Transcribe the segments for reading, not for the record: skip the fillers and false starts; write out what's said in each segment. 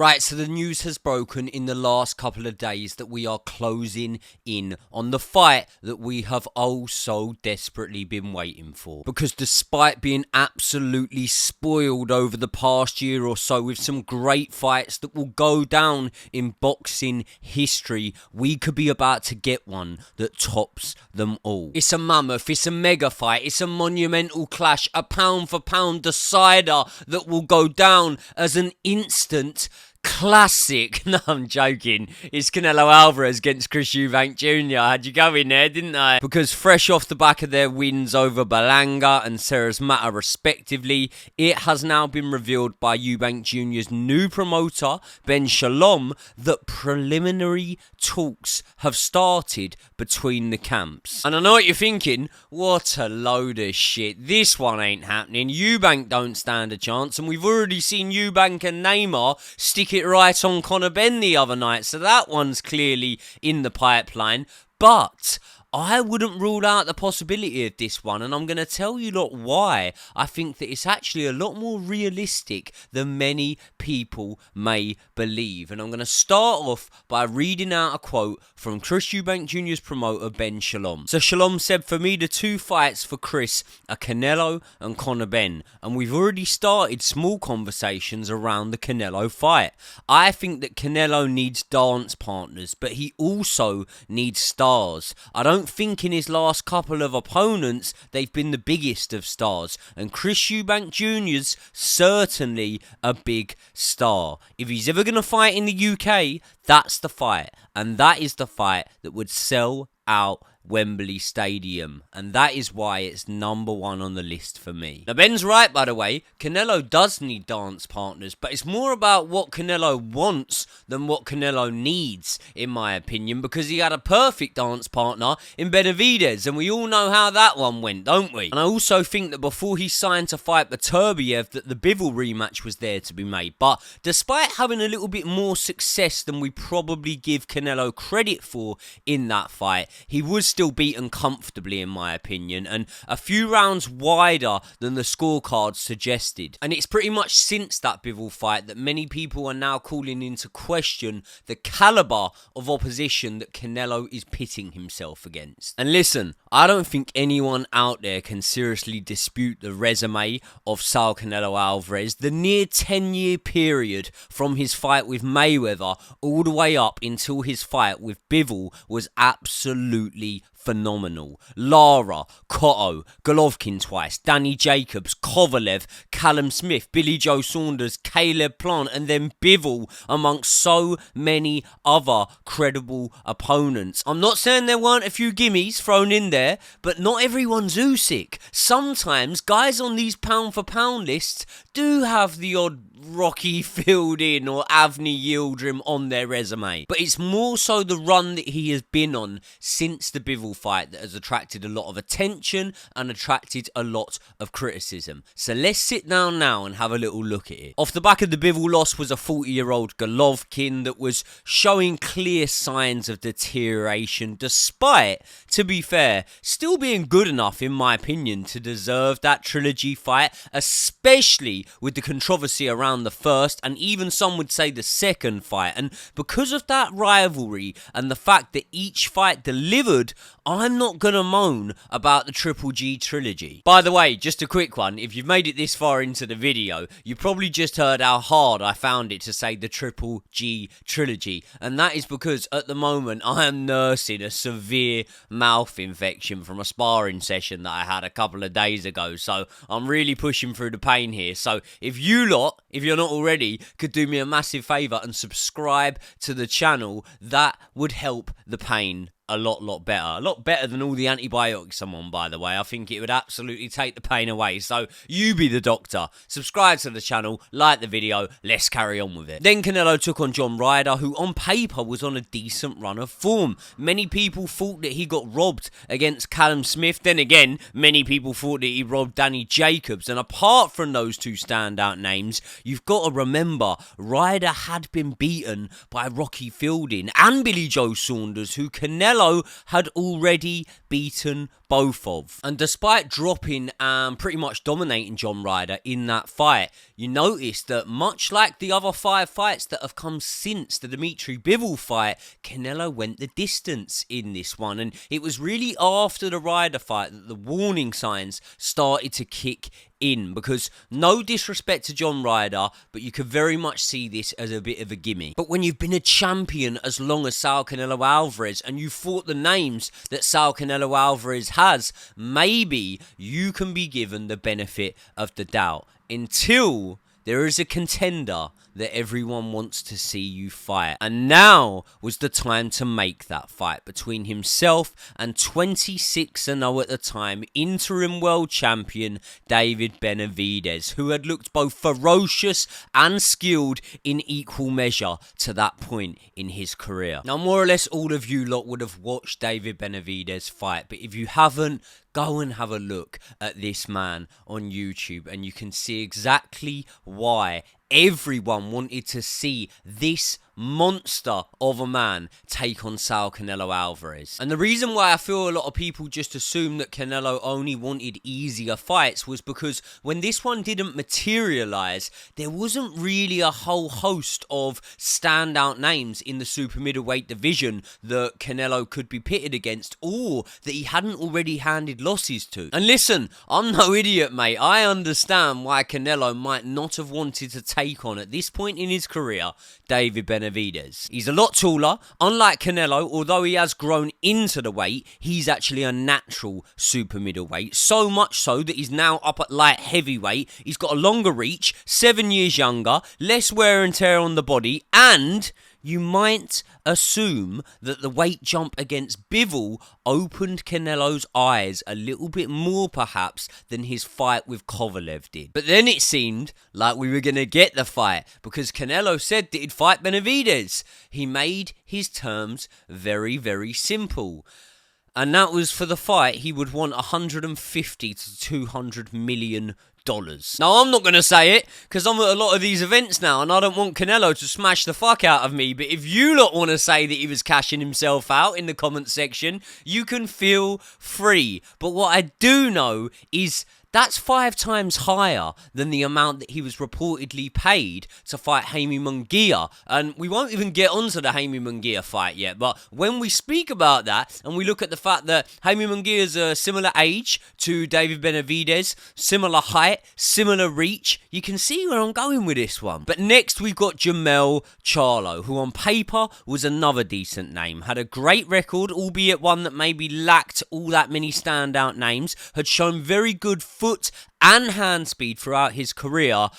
Right, so the news has broken in the last couple of days that we are closing in on the fight that we have all so desperately been waiting for. Because despite being absolutely spoiled over the past year or so with some great fights that will go down in boxing history, we could be about to get one that tops them all. It's a mammoth, it's a mega fight, it's a monumental clash, a pound for pound decider that will go down as an instant classic. No, I'm joking. It's Canelo Alvarez against Chris Eubank Jr. I had you going there, didn't I? Because fresh off the back of their wins over Berlanga and Sarah's Matter respectively, it has now been revealed by Eubank Jr.'s new promoter, Ben Shalom, that preliminary talks have started between the camps. And I know what you're thinking, what a load of shit. This one ain't happening. Eubank don't stand a chance, and we've already seen Eubank and Neymar stick it right on Conor Benn the other night, so that one's clearly in the pipeline. But I wouldn't rule out the possibility of this one, and I'm going to tell you lot why I think that it's actually a lot more realistic than many people may believe. And I'm going to start off by reading out a quote from Chris Eubank Jr.'s promoter, Ben Shalom. So Shalom said, "For me, the two fights for Chris are Canelo and Conor Benn, and we've already started small conversations around the Canelo fight. I think that Canelo needs dance partners, but he also needs stars. I don't think in his last couple of opponents they've been the biggest of stars, and Chris Eubank Jr.'s certainly a big star. If he's ever going to fight in the UK, that's the fight, and that is the fight that would sell out Wembley Stadium, and that is why it's number one on the list for me." Now, Ben's right, by the way. Canelo does need dance partners, but it's more about what Canelo wants than what Canelo needs, in my opinion, because he had a perfect dance partner in Benavidez, and we all know how that one went, don't we? And I also think that before he signed to fight Beterbiev, that the Bivol rematch was there to be made, but despite having a little bit more success than we probably give Canelo credit for in that fight, he was still beaten comfortably, in my opinion, and a few rounds wider than the scorecards suggested. And it's pretty much since that Bivol fight that many people are now calling into question the caliber of opposition that Canelo is pitting himself against. And listen, I don't think anyone out there can seriously dispute the resume of Saul Canelo Alvarez. The near 10-year period from his fight with Mayweather all the way up until his fight with Bivol was absolutely phenomenal. Lara, Cotto, Golovkin twice, Danny Jacobs, Kovalev, Callum Smith, Billy Joe Saunders, Caleb Plant, and then Bivol, amongst so many other credible opponents. I'm not saying there weren't a few gimmies thrown in there, but not everyone's Usyk. Sometimes guys on these pound for pound lists do have the odd Rocky Fielding or Avni Yildirim on their resume, but it's more so the run that he has been on since the Bivol fight that has attracted a lot of attention and attracted a lot of criticism. So let's sit down now and have a little look at it. Off the back of the Bivol loss was a 40-year-old Golovkin that was showing clear signs of deterioration, despite, to be fair, still being good enough, in my opinion, to deserve that trilogy fight, especially with the controversy around the first and even some would say the second fight. And because of that rivalry and the fact that each fight delivered, I'm not gonna moan about the Triple G trilogy. By the way, just a quick one, if you've made it this far into the video, you probably just heard how hard I found it to say the Triple G trilogy, and that is because at the moment I am nursing a severe mouth infection from a sparring session that I had a couple of days ago, so I'm really pushing through the pain here. So if you lot, if you're not already, could do me a massive favour and subscribe to the channel, that would help the pain a lot better. A lot better than all the antibiotics I'm on, by the way. I think it would absolutely take the pain away. So, you be the doctor. Subscribe to the channel, like the video, let's carry on with it. Then Canelo took on John Ryder, who on paper was on a decent run of form. Many people thought that he got robbed against Callum Smith. Then again, many people thought that he robbed Danny Jacobs. And apart from those two standout names, you've got to remember, Ryder had been beaten by Rocky Fielding and Billy Joe Saunders, who Canelo Canelo had already beaten both of. And despite dropping and pretty much dominating John Ryder in that fight, you notice that much like the other 5 fights that have come since the Dimitri Bivol fight, Canelo went the distance in this one. And it was really after the Ryder fight that the warning signs started to kick in, because no disrespect to John Ryder, but you could very much see this as a bit of a gimme. But when you've been a champion as long as Saul Canelo Alvarez and you fought the names that Saul Canelo Alvarez has, maybe you can be given the benefit of the doubt until there is a contender that everyone wants to see you fight. And now was the time to make that fight between himself and 26-0 at the time interim world champion David Benavidez, who had looked both ferocious and skilled in equal measure to that point in his career. Now, more or less all of you lot would have watched David Benavidez fight, but if you haven't, go and have a look at this man on YouTube and you can see exactly why everyone wanted to see this monster of a man take on Saul Canelo Alvarez. And the reason why I feel a lot of people just assume that Canelo only wanted easier fights was because when this one didn't materialize, there wasn't really a whole host of standout names in the super middleweight division that Canelo could be pitted against, or that he hadn't already handed losses to. And listen, I'm no idiot, mate. I understand why Canelo might not have wanted to take on, at this point in his career, David Benavidez. He's a lot taller. Unlike Canelo, although he has grown into the weight, he's actually a natural super middleweight. So much so that he's now up at light heavyweight. He's got a longer reach, 7 years younger, less wear and tear on the body, and you might assume that the weight jump against Bivol opened Canelo's eyes a little bit more perhaps than his fight with Kovalev did. But then it seemed like we were going to get the fight, because Canelo said that he'd fight Benavidez. He made his terms very, very simple. And that was for the fight he would want 150 to 200 million dollars. Now, I'm not going to say it because I'm at a lot of these events now and I don't want Canelo to smash the fuck out of me, but if you lot want to say that he was cashing himself out in the comment section, you can feel free. But what I do know is that's 5 times higher than the amount that he was reportedly paid to fight Jaime Munguia. And we won't even get onto the Jaime Munguia fight yet, but when we speak about that and we look at the fact that Jaime Munguia is a similar age to David Benavidez, similar height, similar reach, you can see where I'm going with this one. But next we've got Jermell Charlo, who on paper was another decent name, had a great record, albeit one that maybe lacked all that many standout names, had shown very good foot and hand speed throughout his career,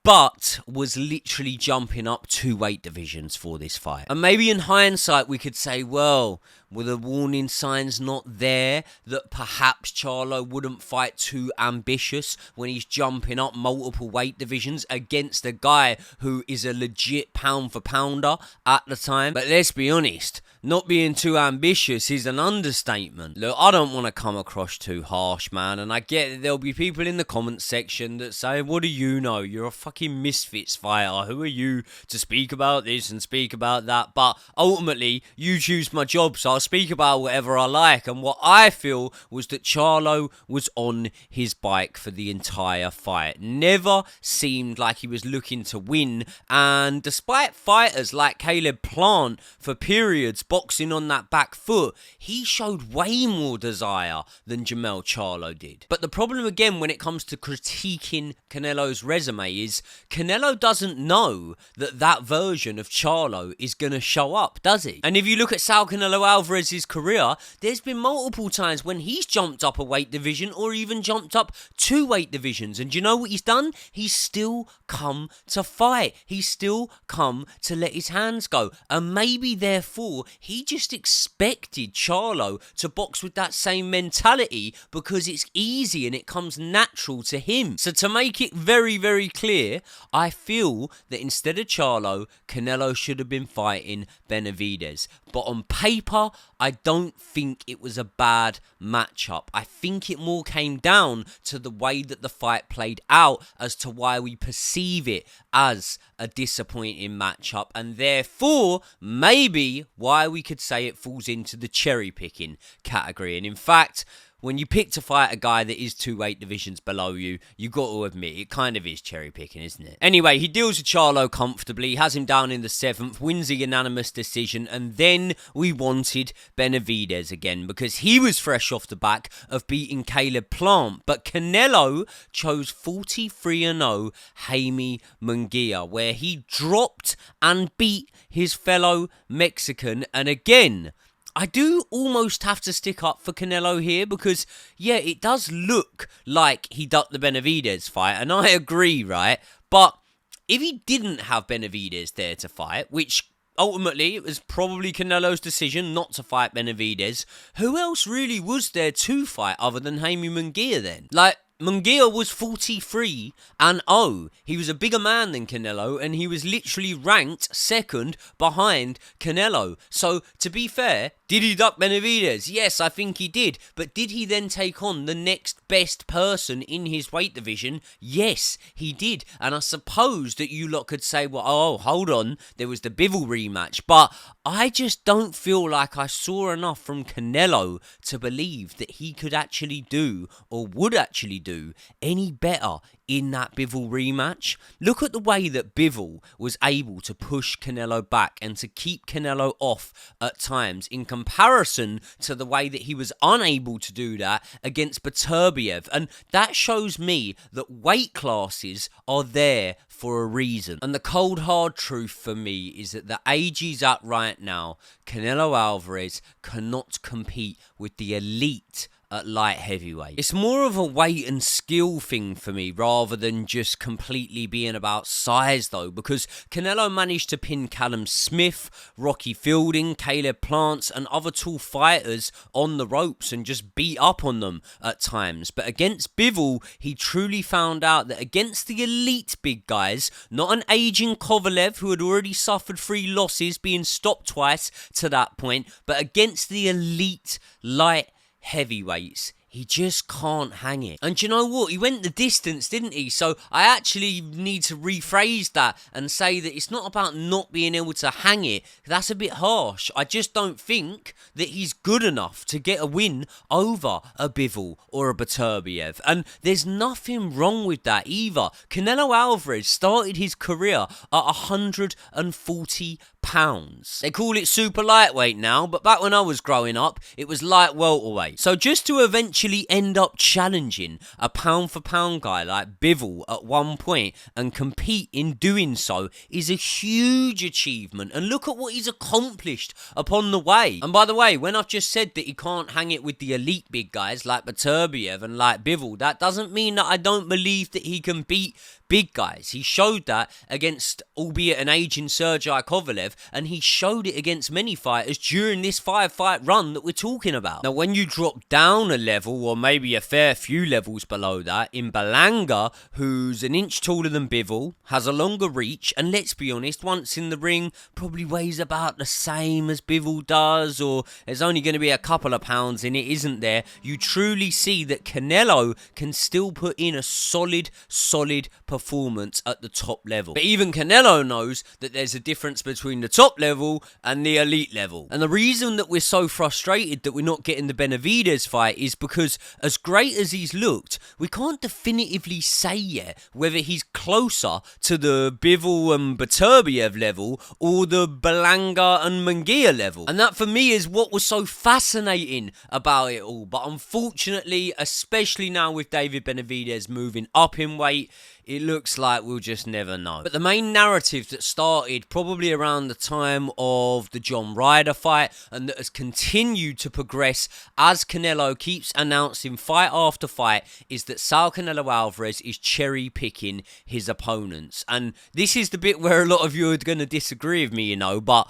but was literally jumping up 2 weight divisions for this fight. And maybe in hindsight we could say, well, were the warning signs not there that perhaps Charlo wouldn't fight too ambitious when he's jumping up multiple weight divisions against a guy who is a legit pound for pounder at the time? But let's be honest, not being too ambitious is an understatement. Look, I don't want to come across too harsh, man, and I get that there'll be people in the comments section that say, what do you know? You're a fucking misfits fighter. Who are you to speak about this and speak about that? But ultimately, you choose my job, so I'll speak about whatever I like. And what I feel was that Charlo was on his bike for the entire fight. Never seemed like he was looking to win, and despite fighters like Caleb Plant for periods boxing on that back foot, he showed way more desire than Jermell Charlo did. But the problem again when it comes to critiquing Canelo's resume is Canelo doesn't know that that version of Charlo is going to show up, does he? And if you look at Saul Canelo Alvarez's career, there's been multiple times when he's jumped up a weight division or even jumped up 2 weight divisions, and do you know what he's done? He's still come to fight. He's still come to let his hands go. And maybe therefore he just expected Charlo to box with that same mentality because it's easy and it comes natural to him. So to make it very, very clear, I feel that instead of Charlo, Canelo should have been fighting Benavidez. But on paper, I don't think it was a bad matchup. I think it more came down to the way that the fight played out as to why we perceive it as a disappointing matchup, and therefore maybe why we could say it falls into the cherry picking category. And in fact, when you pick to fight a guy that is 2 weight divisions below you, you got to admit, it kind of is cherry picking, isn't it? Anyway, he deals with Charlo comfortably, has him down in the 7th, wins a unanimous decision, and then we wanted Benavidez again, because he was fresh off the back of beating Caleb Plant, but Canelo chose 43-0 Jaime Munguia, where he dropped and beat his fellow Mexican, and again, I do almost have to stick up for Canelo here because, yeah, it does look like he ducked the Benavidez fight, and I agree, right? But if he didn't have Benavidez there to fight, which ultimately it was probably Canelo's decision not to fight Benavidez, who else really was there to fight other than Jaime Munguia then? Like, Munguia was 43-0. He was a bigger man than Canelo, and he was literally ranked second behind Canelo. So, to be fair, did he duck Benavidez? Yes, I think he did. But did he then take on the next best person in his weight division? Yes, he did. And I suppose that you lot could say, well, oh, hold on, there was the Bivol rematch. But I just don't feel like I saw enough from Canelo to believe that he could actually do, or would actually do, any better in that Bivol rematch. Look at the way that Bivol was able to push Canelo back and to keep Canelo off at times in comparison to the way that he was unable to do that against Beterbiev. And that shows me that weight classes are there for a reason. And the cold hard truth for me is that the age he's at right now, Canelo Alvarez cannot compete with the elite at light heavyweight. It's more of a weight and skill thing for me rather than just completely being about size though, because Canelo managed to pin Callum Smith, Rocky Fielding, Caleb Plants and other tall fighters on the ropes and just beat up on them at times. But against Bivol, he truly found out that against the elite big guys, not an aging Kovalev who had already suffered 3 losses being stopped twice to that point, but against the elite light heavyweights, he just can't hang it. And you know what? He went the distance, didn't he? So I actually need to rephrase that and say that it's not about not being able to hang it. That's a bit harsh. I just don't think that he's good enough to get a win over a Bivol or a Beterbiev. And there's nothing wrong with that either. Canelo Alvarez started his career at 140 pounds. They call it super lightweight now, but back when I was growing up, it was light welterweight. So just to eventually end up challenging a pound for pound guy like Bivol at one point and compete in doing so is a huge achievement. And look at what he's accomplished upon the way. And by the way, when I've just said that he can't hang it with the elite big guys like Beterbiev and like Bivol, that doesn't mean that I don't believe that he can beat big guys. He showed that against, albeit an aging Sergei Kovalev, and he showed it against many fighters during this 5-fight run that we're talking about. Now, when you drop down a level, or maybe a fair few levels below that, in Berlanga, who's an inch taller than Bivol, has a longer reach, and let's be honest, once in the ring, probably weighs about the same as Bivol does, or there's only going to be a couple of pounds in it, isn't there? You truly see that Canelo can still put in a solid performance at the top level. But even Canelo knows that there's a difference between the top level and the elite level. And the reason that we're so frustrated that we're not getting the Benavidez fight is because as great as he's looked, we can't definitively say yet whether he's closer to the Bivol and Beterbiev level or the Berlanga and Munguia level. And that for me is what was so fascinating about it all. But unfortunately, especially now with David Benavidez moving up in weight, it looks like we'll just never know. But the main narrative that started probably around the time of the John Ryder fight and that has continued to progress as Canelo keeps announcing fight after fight is that Saul Canelo Alvarez is cherry picking his opponents. And this is the bit where a lot of you are going to disagree with me, you know, but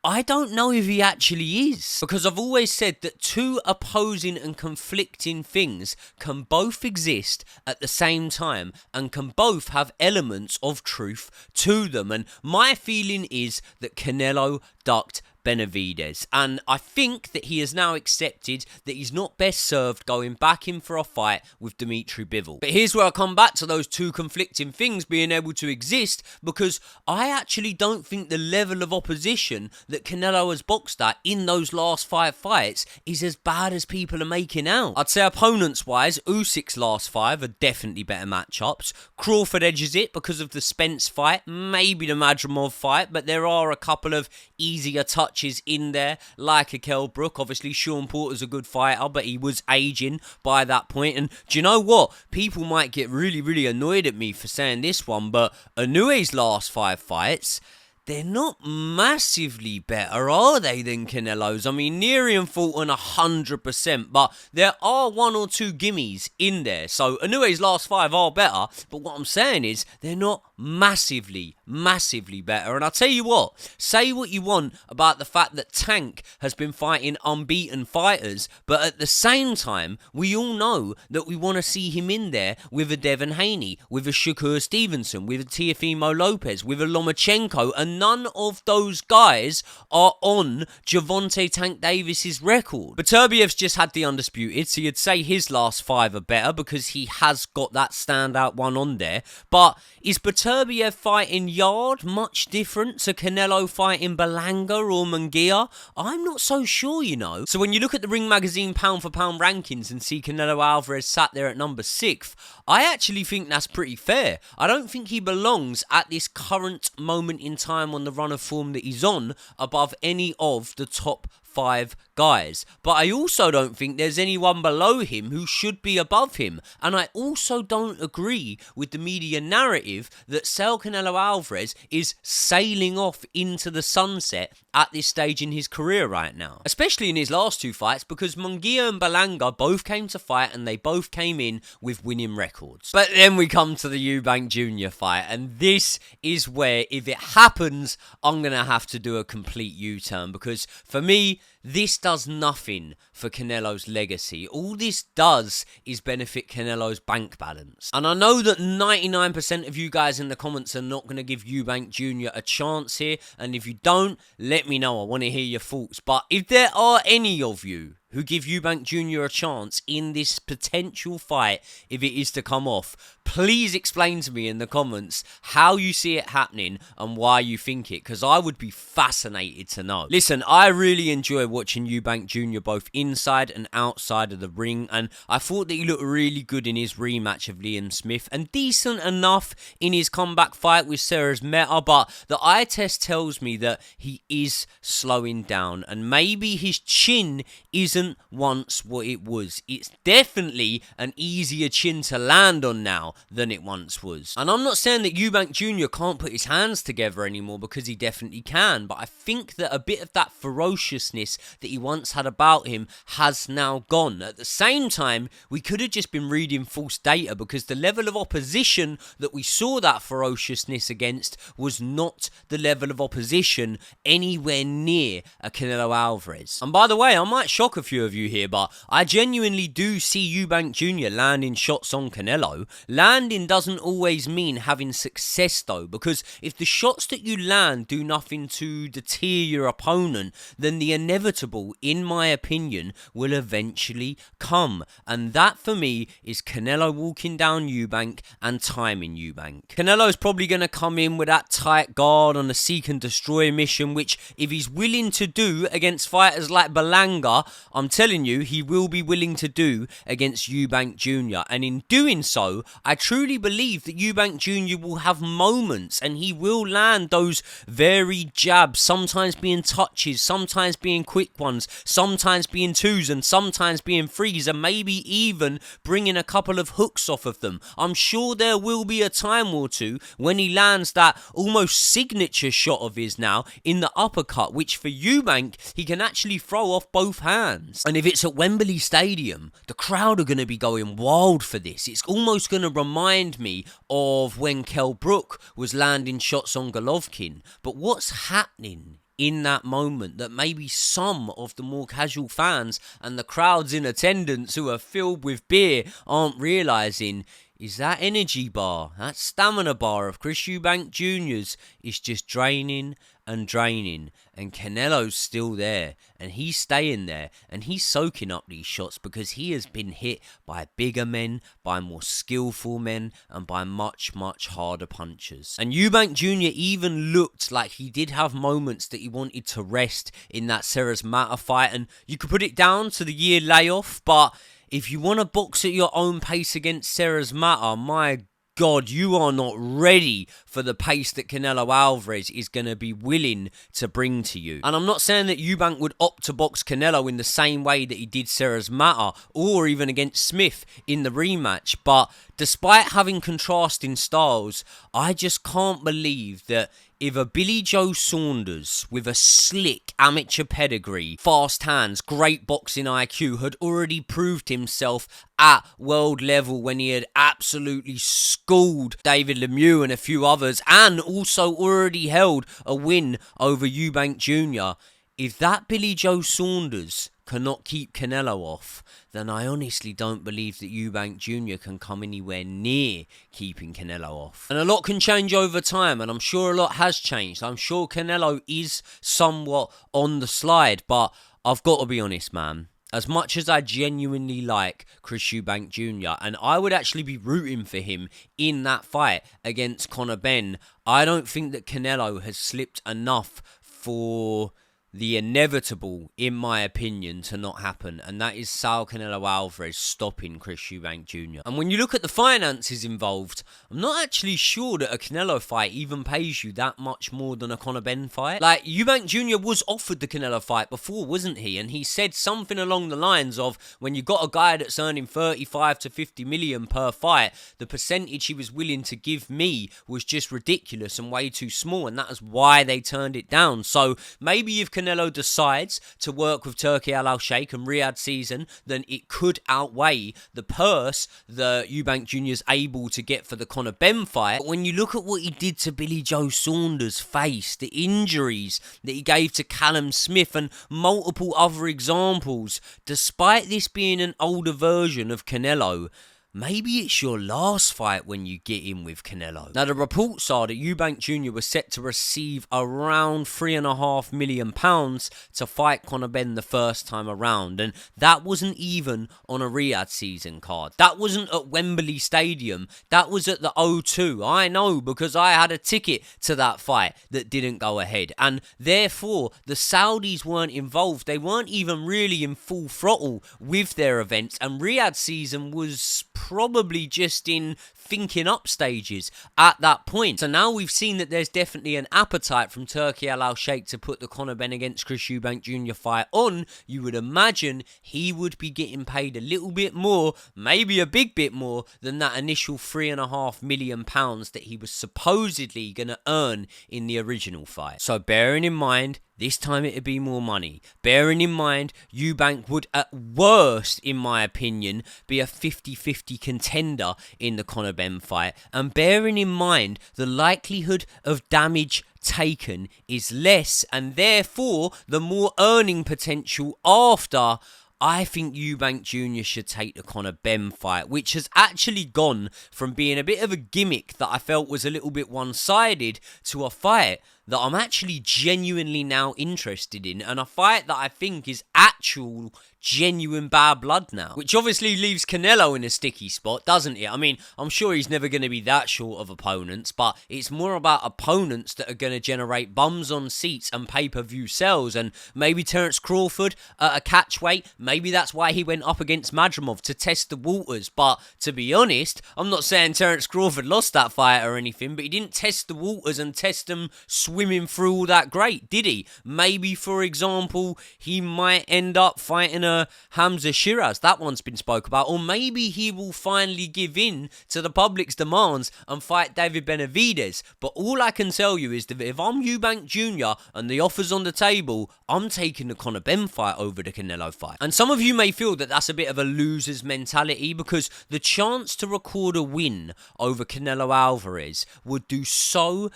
I don't know if he actually is, because I've always said that two opposing and conflicting things can both exist at the same time and can both have elements of truth to them. And my feeling is that Canelo ducked Benavidez. And I think that he has now accepted that he's not best served going back in for a fight with Dimitri Bivol. But here's where I come back to those two conflicting things being able to exist, because I actually don't think the level of opposition that Canelo has boxed at in those last 5 fights is as bad as people are making out. I'd say opponents-wise, Usyk's last 5 are definitely better matchups. Crawford edges it because of the Spence fight, maybe the Madrimov fight, but there are a couple of easier touches in there, like a Kell Brook. Obviously, Sean Porter's a good fighter, but he was aging by that point. And do you know what? People might get really annoyed at me for saying this one, but Inoue's last 5 fights, they're not massively better, are they, than Canelo's? I mean, Nerian fought on 100%, but there are 1 or 2 gimmies in there. So Inoue's last 5 are better, but what I'm saying is they're not massively better. And I'll tell you what, say what you want about the fact that Tank has been fighting unbeaten fighters, but at the same time, we all know that we want to see him in there with a Devin Haney, with a Shakur Stevenson, with a Teofimo Lopez, with a Lomachenko, and none of those guys are on Gervonta Tank Davis's record. But Turbiev's just had the undisputed, so you'd say his last 5 are better because he has got that standout one on there. But is Beterbiev fighting Yard much different to Canelo fighting Berlanga or Munguia? I'm not so sure, you know. So when you look at the Ring Magazine pound for pound rankings and see Canelo Alvarez sat there at number 6th, I actually think that's pretty fair. I don't think he belongs at this current moment in time on the run of form that he's on above any of the top 5 guys. But I also don't think there's anyone below him who should be above him. And I also don't agree with the media narrative that Saul Canelo Alvarez is sailing off into the sunset at this stage in his career right now. Especially in his last 2 fights, because Munguia and Berlanga both came to fight and they both came in with winning records. But then we come to the Eubank Jr. fight, and this is where, if it happens, I'm going to have to do a complete U-turn, because for me, this does nothing for Canelo's legacy. All this does is benefit Canelo's bank balance. And I know that 99% of you guys in the comments are not going to give Eubank Jr. a chance here. And if you don't, let me know. I want to hear your thoughts. But if there are any of you who give Eubank Jr. a chance in this potential fight, if it is to come off, please explain to me in the comments how you see it happening and why you think it, because I would be fascinated to know. Listen, I really enjoy watching Eubank Jr. both inside and outside of the ring, and I thought that he looked really good in his rematch of Liam Smith and decent enough in his comeback fight with Serres Meta, but the eye test tells me that he is slowing down, and maybe his chin isn't once what it was. It's definitely an easier chin to land on now than it once was. And I'm not saying that Eubank Jr. can't put his hands together anymore, because he definitely can, but I think that a bit of that ferociousness that he once had about him has now gone. At the same time, we could have just been reading false data, because the level of opposition that we saw that ferociousness against was not the level of opposition anywhere near a Canelo Alvarez. And by the way, I might shock a few of you here, but I genuinely do see Eubank Jr. landing shots on Canelo. Landing doesn't always mean having success though, because if the shots that you land do nothing to deter your opponent, then the inevitable, in my opinion, will eventually come. And that for me is Canelo walking down Eubank and timing Eubank. Canelo's probably going to come in with that tight guard on a seek and destroy mission, which if he's willing to do against fighters like Berlanga, I'm telling you, he will be willing to do against Eubank Jr. And in doing so, I truly believe that Eubank Jr. will have moments and he will land those varied jabs, sometimes being touches, sometimes being quick ones, sometimes being 2s and sometimes being 3s, and maybe even bringing a couple of hooks off of them. I'm sure there will be a time or two when he lands that almost signature shot of his now in the uppercut, which for Eubank, he can actually throw off both hands. And if it's at Wembley Stadium, the crowd are going to be going wild for this. It's almost going to remind me of when Kell Brook was landing shots on Golovkin. But what's happening in that moment that maybe some of the more casual fans and the crowds in attendance who are filled with beer aren't realising is that energy bar, that stamina bar of Chris Eubank Jr.'s is just draining and draining, and Canelo's still there, and he's staying there, and he's soaking up these shots because he has been hit by bigger men, by more skillful men, and by much, much harder punchers. And Eubank Jr. even looked like he did have moments that he wanted to rest in that Serras Mata fight, and you could put it down to the year layoff, but if you want to box at your own pace against Serras Mata, my God, you are not ready for the pace that Canelo Alvarez is going to be willing to bring to you. And I'm not saying that Eubank would opt to box Canelo in the same way that he did Serras Mata or even against Smith in the rematch, but despite having contrasting styles, I just can't believe that if a Billy Joe Saunders with a slick amateur pedigree, fast hands, great boxing IQ had already proved himself at world level when he had absolutely schooled David Lemieux and a few others, and also already held a win over Eubank Jr., if that Billy Joe Saunders cannot keep Canelo off, then I honestly don't believe that Eubank Jr. can come anywhere near keeping Canelo off. And a lot can change over time, and I'm sure a lot has changed. I'm sure Canelo is somewhat on the slide, but I've got to be honest, man. As much as I genuinely like Chris Eubank Jr., and I would actually be rooting for him in that fight against Conor Benn, I don't think that Canelo has slipped enough for the inevitable, in my opinion, to not happen, and that is Saul Canelo Alvarez stopping Chris Eubank Jr. And when you look at the finances involved, I'm not actually sure that a Canelo fight even pays you that much more than a Conor Benn fight. Like, Eubank Jr. was offered the Canelo fight before, wasn't he? And he said something along the lines of, when you got a guy that's earning 35 to 50 million per fight, the percentage he was willing to give me was just ridiculous and way too small, and that is why they turned it down. So maybe if Canelo decides to work with Turki Al-Sheikh and Riyadh season, then it could outweigh the purse that Eubank Jr. is able to get for the Conor Benn fight. But when you look at what he did to Billy Joe Saunders' face, the injuries that he gave to Callum Smith, and multiple other examples, despite this being an older version of Canelo, maybe it's your last fight when you get in with Canelo. Now, the reports are that Eubank Jr. was set to receive around £3.5 million to fight Conor Benn the first time around, and that wasn't even on a Riyadh season card. That wasn't at Wembley Stadium. That was at the O2. I know, because I had a ticket to that fight that didn't go ahead, and therefore the Saudis weren't involved. They weren't even really in full throttle with their events, and Riyadh season was probably just in thinking up stages at that point. So now we've seen that there's definitely an appetite from Turki Al-Sheikh to put the Conor Benn against Chris Eubank Jr. fight on. You would imagine he would be getting paid a little bit more, maybe a big bit more, than that initial £3.5 million that he was supposedly going to earn in the original fight. So bearing in mind, this time it'd be more money. Bearing in mind, Eubank would at worst, in my opinion, be a 50-50 contender in the Conor Benn fight. And bearing in mind, the likelihood of damage taken is less, and therefore the more earning potential after, I think Eubank Jr. should take the Conor Benn fight, which has actually gone from being a bit of a gimmick that I felt was a little bit one-sided to a fight that I'm actually genuinely now interested in, and a fight that I think is actual, genuine bad blood now. Which obviously leaves Canelo in a sticky spot, doesn't it? I mean, I'm sure he's never going to be that short of opponents, but it's more about opponents that are going to generate bums on seats and pay-per-view sales, and maybe Terence Crawford at a catchweight, maybe that's why he went up against Madrimov, to test the waters. But to be honest, I'm not saying Terence Crawford lost that fight or anything, but he didn't test the waters and test them swimming through all that great, did he? Maybe, for example, he might end up fighting a Hamza Shiraz. That one's been spoke about. Or maybe he will finally give in to the public's demands and fight David Benavidez. But all I can tell you is that if I'm Eubank Jr. and the offer's on the table, I'm taking the Conor Benn fight over the Canelo fight. And some of you may feel that that's a bit of a loser's mentality, because the chance to record a win over Canelo Alvarez would do so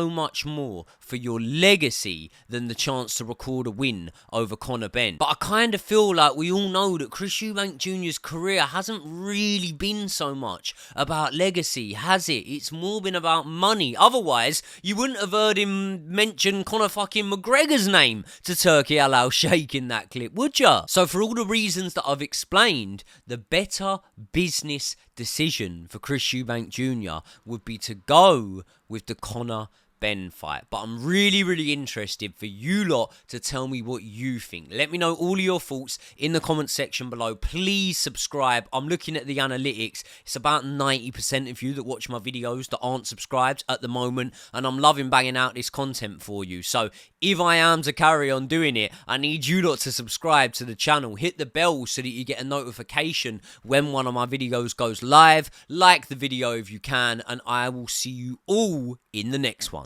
much more more for your legacy than the chance to record a win over Conor Benn. But I kind of feel like we all know that Chris Eubank Jr.'s career hasn't really been so much about legacy, has it? It's more been about money. Otherwise, you wouldn't have heard him mention Conor fucking McGregor's name to Turki Al Sheikh in that clip, would ya? So for all the reasons that I've explained, the better business decision for Chris Eubank Jr. would be to go with the Conor Benn fight. But I'm really interested for you lot to tell me what you think. Let me know all of your thoughts in the comment section below. Please subscribe. I'm looking at the analytics. It's about 90% of you that watch my videos that aren't subscribed at the moment, and I'm loving banging out this content for you. So if I am to carry on doing it, I need you lot to subscribe to the channel. Hit the bell so that you get a notification when one of my videos goes live. Like the video if you can, and I will see you all in the next one.